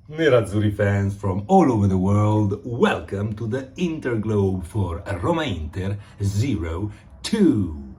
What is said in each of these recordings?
Nerazzurri fans from all over the world, welcome to the Interglobe for Roma-Inter 0-2.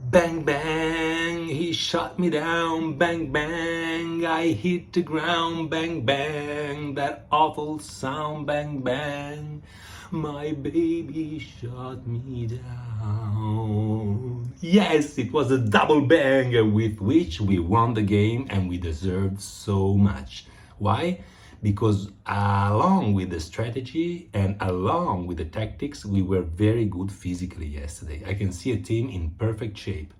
Bang bang, he shot me down, bang bang, I hit the ground, bang bang, that awful sound, bang bang, my baby shot me down. Yes, it was a double bang with which we won the game and we deserved so much. Why? Because along with the strategy and along with the tactics, we were very good physically yesterday. I can see a team in perfect shape.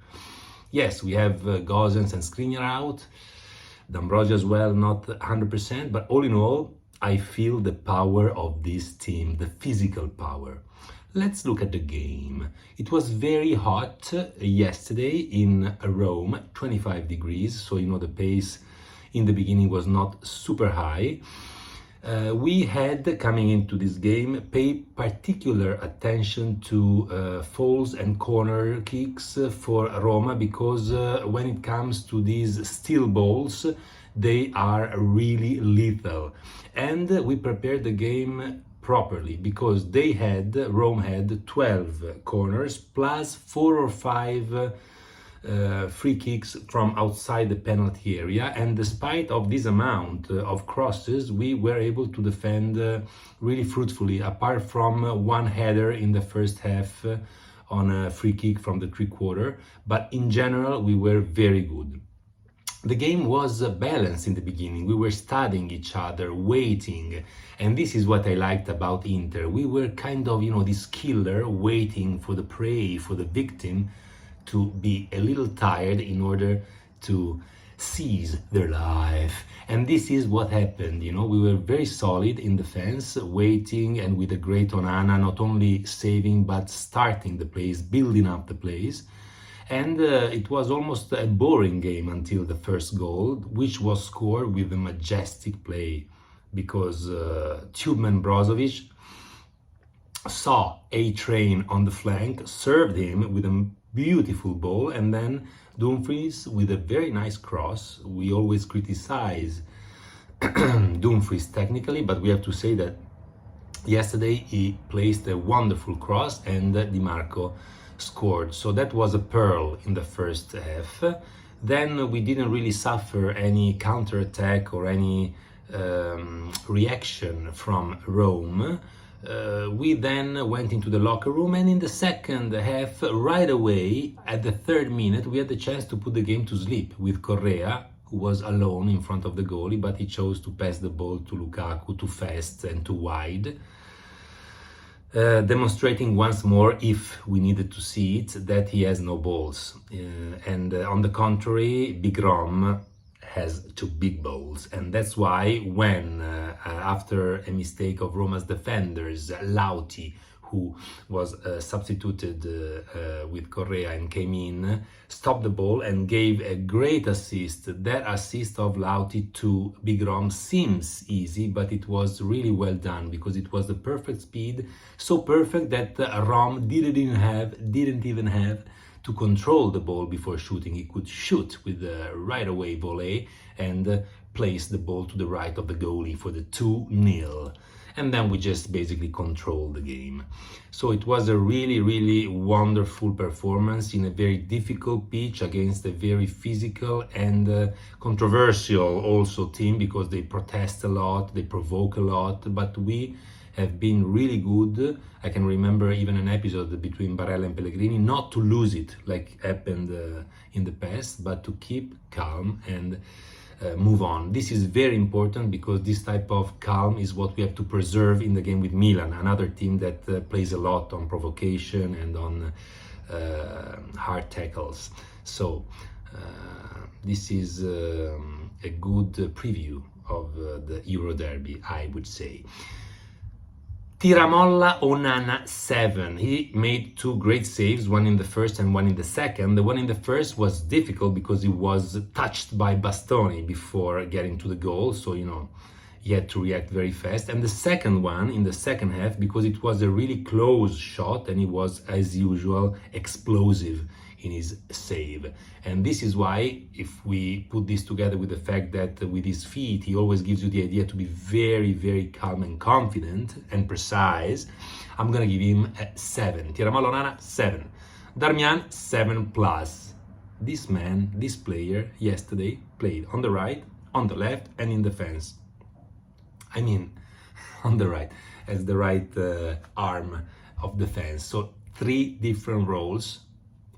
Yes, we have Gosens and Skriniar out, D'Ambrosio as well, not 100%, but all in all, I feel the power of this team, the physical power. Let's look at the game. It was very hot yesterday in Rome, 25 degrees, so the pace in the beginning was not super high. We had, coming into this game, paid particular attention to falls and corner kicks for Roma, because when it comes to these steel balls, they are really lethal. And we prepared the game properly, because Rome had 12 corners plus 4 or 5 free kicks from outside the penalty area, and despite of this amount of crosses, we were able to defend really fruitfully, apart from one header in the first half on a free kick from the three-quarter. But in general, we were very good. The game was balanced in the beginning. We were studying each other, waiting, and this is what I liked about Inter. We were kind of, this killer waiting for the prey, for the victim to be a little tired in order to seize their life. And this is what happened. We were very solid in defense, waiting, and with a great Onana, not only saving but starting the plays, building up the plays. And it was almost a boring game until the first goal, which was scored with a majestic play, because Tubeman Brozovic saw A-Train on the flank, served him with a beautiful ball, and then Dumfries with a very nice cross. We always criticize Dumfries technically, but we have to say that yesterday he placed a wonderful cross and Di Marco scored. So that was a pearl in the first half. Then we didn't really suffer any counter-attack or any reaction from Rome. We then went into the locker room, and in the second half, right away, at the 3rd minute, we had the chance to put the game to sleep with Correa, who was alone in front of the goalie, but he chose to pass the ball to Lukaku too fast and too wide, demonstrating once more, if we needed to see it, that he has no balls. And on the contrary, Big Rom has 2 big balls, and that's why when after a mistake of Roma's defenders, Lauti, who was substituted with Correa and came in, stopped the ball and gave a great assist. That assist of Lauti to Big Rom seems easy, but it was really well done, because it was the perfect speed, so perfect that Rom didn't even have to control the ball before shooting. He could shoot with a right-away volley and place the ball to the right of the goalie for the 2-0. And then we just basically controlled the game. So it was a really, really wonderful performance in a very difficult pitch against a very physical and controversial also team, because they protest a lot, they provoke a lot, but we have been really good. I can remember even an episode between Barella and Pellegrini, not to lose it like happened in the past, but to keep calm and move on. This is very important, because this type of calm is what we have to preserve in the game with Milan, another team that plays a lot on provocation and on hard tackles. So this is a good preview of the Euro Derby, I would say. Tiramolla Onana 7. He made 2 great saves, one in the first and one in the second. The one in the first was difficult because he was touched by Bastoni before getting to the goal, so he had to react very fast. And the second one in the second half, because it was a really close shot and it was, as usual, explosive. in his save. And this is why, if we put this together with the fact that with his feet he always gives you the idea to be very, very calm and confident and precise, I'm gonna give him a 7. Tiramolla Onana, 7. Darmian, 7 plus. This man, this player, yesterday played on the right, on the left, and in defense. I mean, on the right, as the right arm of defense. So 3 different roles.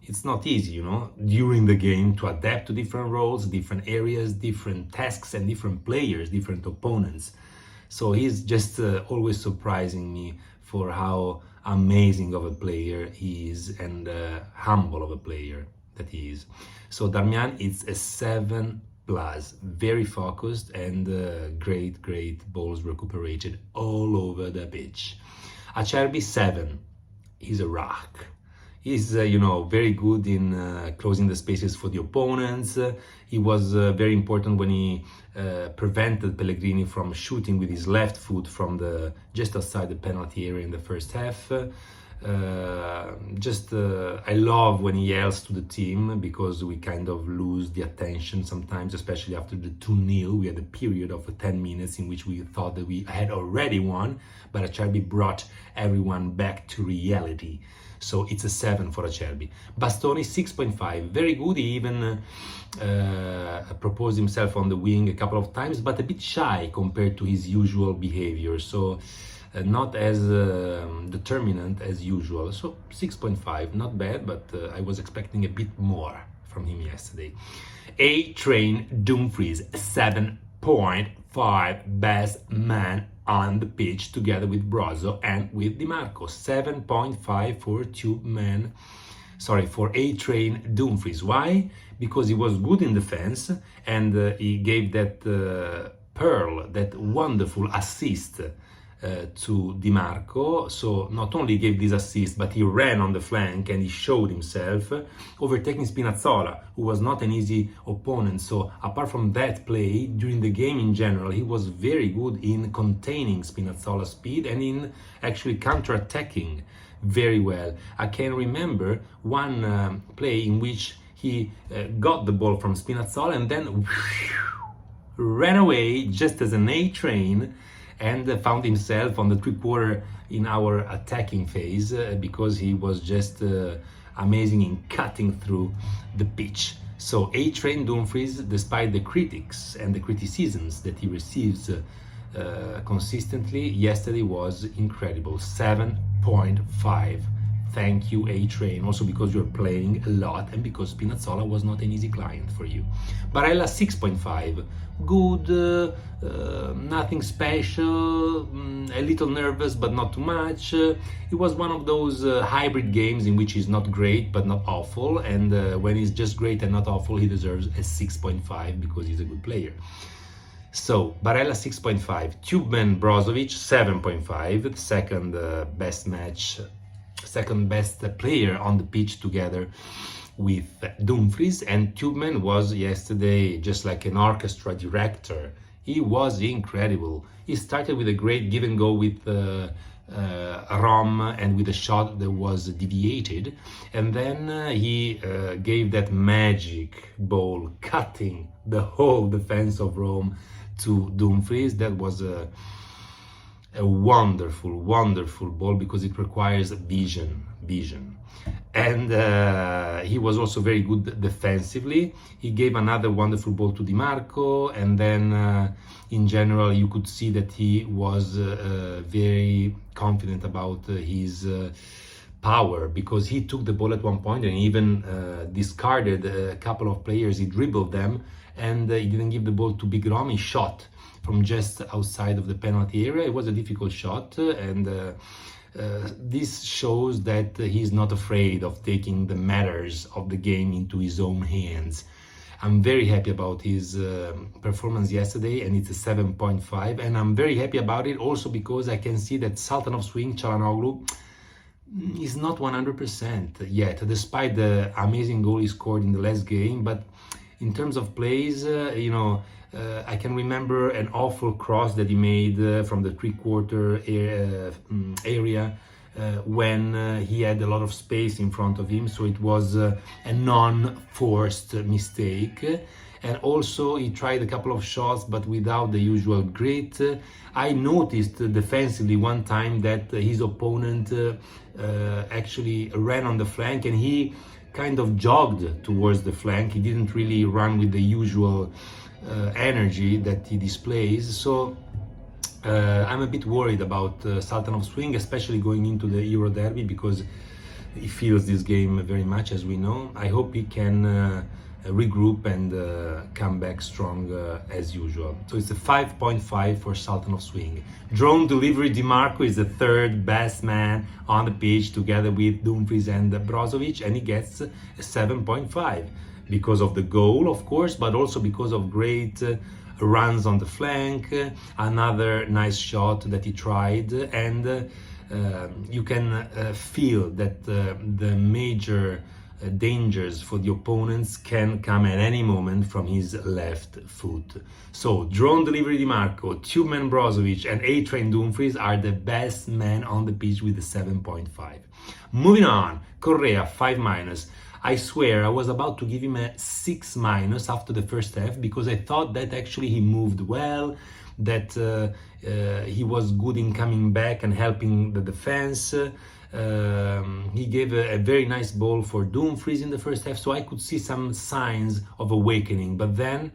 It's not easy, you know, during the game to adapt to different roles, different areas, different tasks, and different players, different opponents. So he's just always surprising me for how amazing of a player he is, and humble of a player that he is. So Darmian, it's a 7 plus, very focused, and great balls recuperated all over the pitch. Acerbi, 7. He's a rock. He's, very good in closing the spaces for the opponents. He was very important when he prevented Pellegrini from shooting with his left foot from just outside the penalty area in the first half. I love when he yells to the team, because we kind of lose the attention sometimes, especially after the 2-0. We had a period of 10 minutes in which we thought that we had already won, but Acerbi brought everyone back to reality. So it's a 7 for Acerbi. Bastoni, 6.5, very good. He even proposed himself on the wing a couple of times, but a bit shy compared to his usual behavior. So not as determinant as usual. So 6.5, not bad, but I was expecting a bit more from him yesterday. A-Train Dumfries, 7.5, best man on the pitch, together with Brozo and with Di Marco. 7.5 for A-Train Dumfries. Why? Because he was good in defense, and he gave that that wonderful assist to Di Marco. So not only gave this assist, but he ran on the flank and he showed himself, overtaking Spinazzola, who was not an easy opponent. So apart from that play, during the game in general, he was very good in containing Spinazzola's speed and in actually counter-attacking very well. I can remember one play in which he got the ball from Spinazzola and then ran away just as an A-train, and found himself on the 3-quarter in our attacking phase, because he was just amazing in cutting through the pitch. So A-Train Dumfries, despite the critics and the criticisms that he receives consistently, yesterday was incredible. 7.5. Thank you, A-Train, also because you're playing a lot and because Spinazzola was not an easy client for you. Barella, 6.5. Good, nothing special, a little nervous but not too much. It was one of those hybrid games in which he's not great but not awful, and when he's just great and not awful, he deserves a 6.5 because he's a good player. So Barella, 6.5. Tubeman Brozovic, 7.5, the second best match, second best player on the pitch, together with Dumfries. And Tubeman was yesterday just like an orchestra director. He was incredible. He started with a great give and go with Rom, and with a shot that was deviated, and then he gave that magic ball, cutting the whole defense of Rome, to Dumfries. That was a wonderful ball, because it requires vision. And he was also very good defensively. He gave another wonderful ball to Di Marco, and then in general you could see that he was very confident about his power, because he took the ball at one point and even discarded a couple of players. He dribbled them, and he didn't give the ball to Big Rom. He shot from just outside of the penalty area. It was a difficult shot, and this shows that he's not afraid of taking the matters of the game into his own hands. I'm very happy about his performance yesterday, and it's a 7.5, and I'm very happy about it also because I can see that Sultan of Swing, Çalhanoğlu, is not 100% yet, despite the amazing goal he scored in the last game. But in terms of plays, I can remember an awful cross that he made from the 3-quarter area when he had a lot of space in front of him, so it was a non-forced mistake. And also he tried a couple of shots but without the usual grit. I noticed defensively one time that his opponent actually ran on the flank, and he kind of jogged towards the flank. He didn't really run with the usual energy that he displays. So I'm a bit worried about Sultan of Swing, especially going into the Euro Derby, because he feels this game very much, as we know. I hope he can regroup and come back strong as usual. So it's a 5.5 for Sultan of Swing. Drone Delivery Dimarco is the third best man on the pitch, together with Dumfries and Brozovic, and he gets a 7.5 because of the goal, of course, but also because of great runs on the flank, another nice shot that he tried, and you can feel that the major dangers for the opponents can come at any moment from his left foot. So Drone Delivery Dimarco, Tubeman Brozovic and A-Train Dumfries are the best men on the pitch with a 7.5. Moving on, Correa 5-. I swear I was about to give him a 6- after the first half, because I thought that actually he moved well, that he was good in coming back and helping the defense. He gave a very nice ball for Dumfries in the first half, so I could see some signs of awakening. But then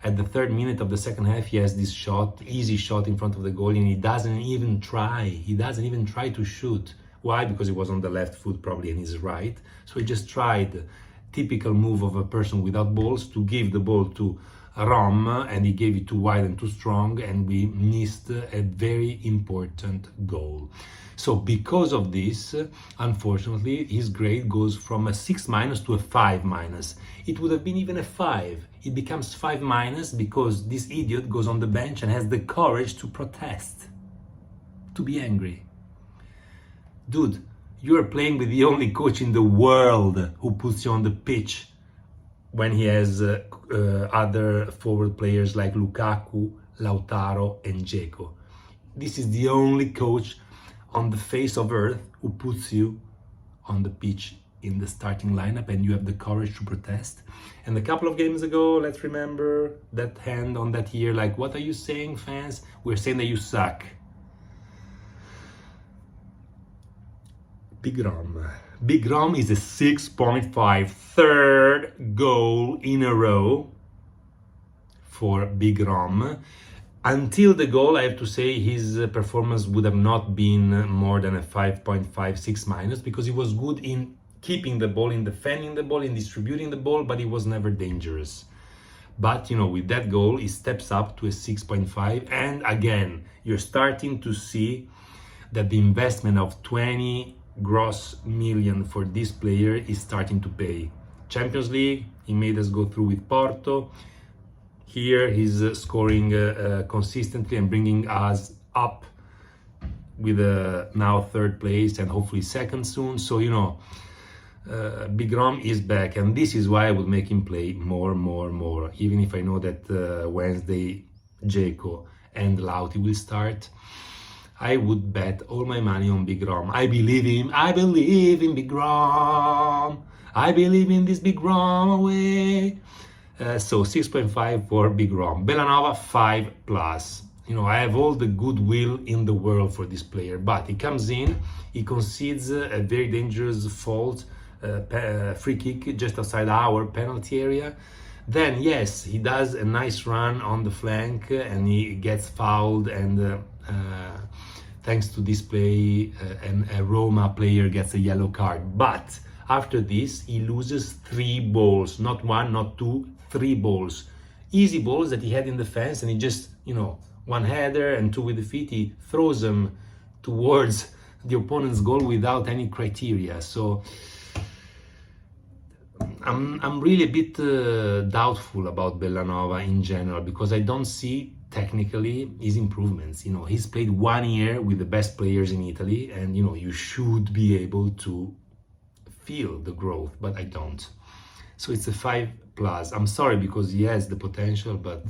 at the 3rd minute of the second half, he has this shot, easy shot in front of the goal, and he doesn't even try to shoot. Why? Because he was on the left foot probably and he's right. So he just tried, typical move of a person without balls, to give the ball to Rom, and he gave it too wide and too strong, and we missed a very important goal. So because of this, unfortunately, his grade goes from a 6- to a 5-. It would have been even a 5. It becomes 5- because this idiot goes on the bench and has the courage to protest, to be angry. Dude, you are playing with the only coach in the world who puts you on the pitch when he has other forward players like Lukaku, Lautaro and Dzeko. This is the only coach on the face of earth who puts you on the pitch in the starting lineup, and you have the courage to protest. And a couple of games ago, let's remember that hand on that ear, like, what are you saying, fans? We're saying that you suck. Big Rom is a 6.5, third goal in a row for Big Rom. Until the goal, I have to say, his performance would have not been more than a 5.5, 6-, because he was good in keeping the ball, in defending the ball, in distributing the ball, but he was never dangerous. But, you know, with that goal, he steps up to a 6.5. And again, you're starting to see that the investment of 20 gross million for this player is starting to pay. Champions League, he made us go through with Porto. Here he's scoring consistently and bringing us up with now 3rd place and hopefully 2nd soon. So, you know, Big Rom is back, and this is why I would make him play more, even if I know that Wednesday Dzeko and Lauti will start. I would bet all my money on Big Rom. I believe him. I believe in Big Rom. I believe in this Big Rom away. So 6.5 for Big Rom. Bellanova 5+. You know, I have all the goodwill in the world for this player, but he comes in, he concedes a very dangerous fault, free kick just outside our penalty area. Then, yes, he does a nice run on the flank and he gets fouled, and thanks to this play, a Roma player gets a yellow card. But after this, he loses 3 balls, not 1, not 2, 3 balls. Easy balls that he had in the fence, and he just, you know, 1 header and 2 with the feet, he throws them towards the opponent's goal without any criteria. So I'm really a bit doubtful about Bellanova in general, because I don't see technically his improvements. You know, he's played 1 year with the best players in Italy, and you know, you should be able to feel the growth, but I don't. So it's a 5+. I'm sorry, because he has the potential, but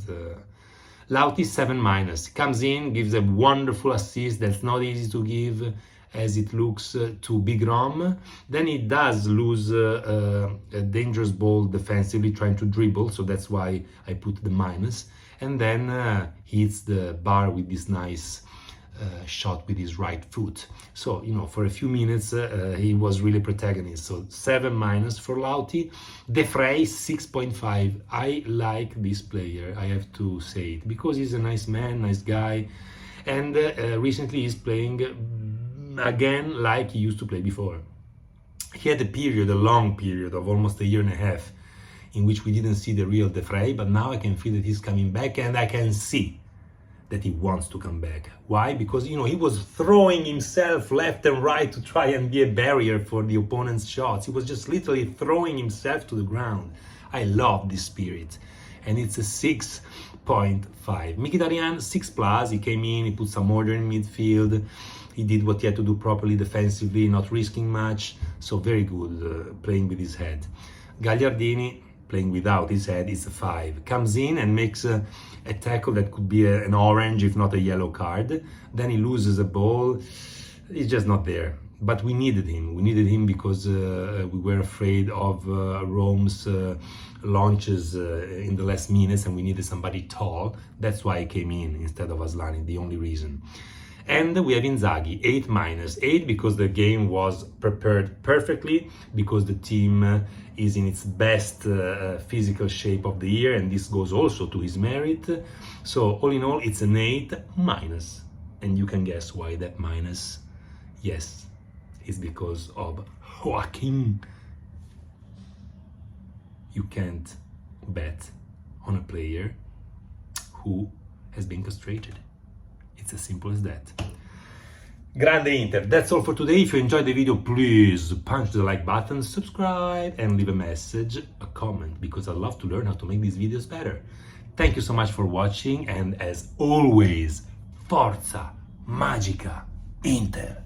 Lauti 7-. Comes in, gives a wonderful assist that's not easy to give, as it looks to big Rom. Then he does lose a dangerous ball defensively, trying to dribble, so that's why I put the minus. And then he hits the bar with this nice shot with his right foot. So, you know, for a few minutes he was really protagonist. So 7 minus for Lauti. De Vrij 6.5. I like this player, I have to say it, because he's a nice man, nice guy, and recently he's playing again like he used to play before. He had a long period of almost a year and a half in which we didn't see the real De Vrij, but now I can feel that he's coming back, and I can see that he wants to come back. Why? Because, you know, he was throwing himself left and right to try and be a barrier for the opponent's shots. He was just literally throwing himself to the ground. I love this spirit. And it's a 6.5. Mkhitaryan, 6+. He came in, he put some order in midfield. He did what he had to do properly defensively, not risking much. So very good, playing with his head. Gagliardini, playing without his head, is a 5. Comes in and makes a tackle that could be an orange, if not a yellow card. Then he loses a ball. He's just not there. But we needed him. We needed him because we were afraid of Rome's launches in the last minutes, and we needed somebody tall. That's why he came in instead of Aslani, the only reason. And we have Inzaghi, 8-. 8 because the game was prepared perfectly, because the team is in its best physical shape of the year, and this goes also to his merit. So all in all, it's an 8-. And you can guess why that minus. Yes, it's because of Joaquin. You can't bet on a player who has been castrated. It's as simple as that. Grande Inter. That's all for today. If you enjoyed the video, please punch the like button, subscribe, and leave a message, a comment, because I love to learn how to make these videos better. Thank you so much for watching, and as always, Forza Magica Inter.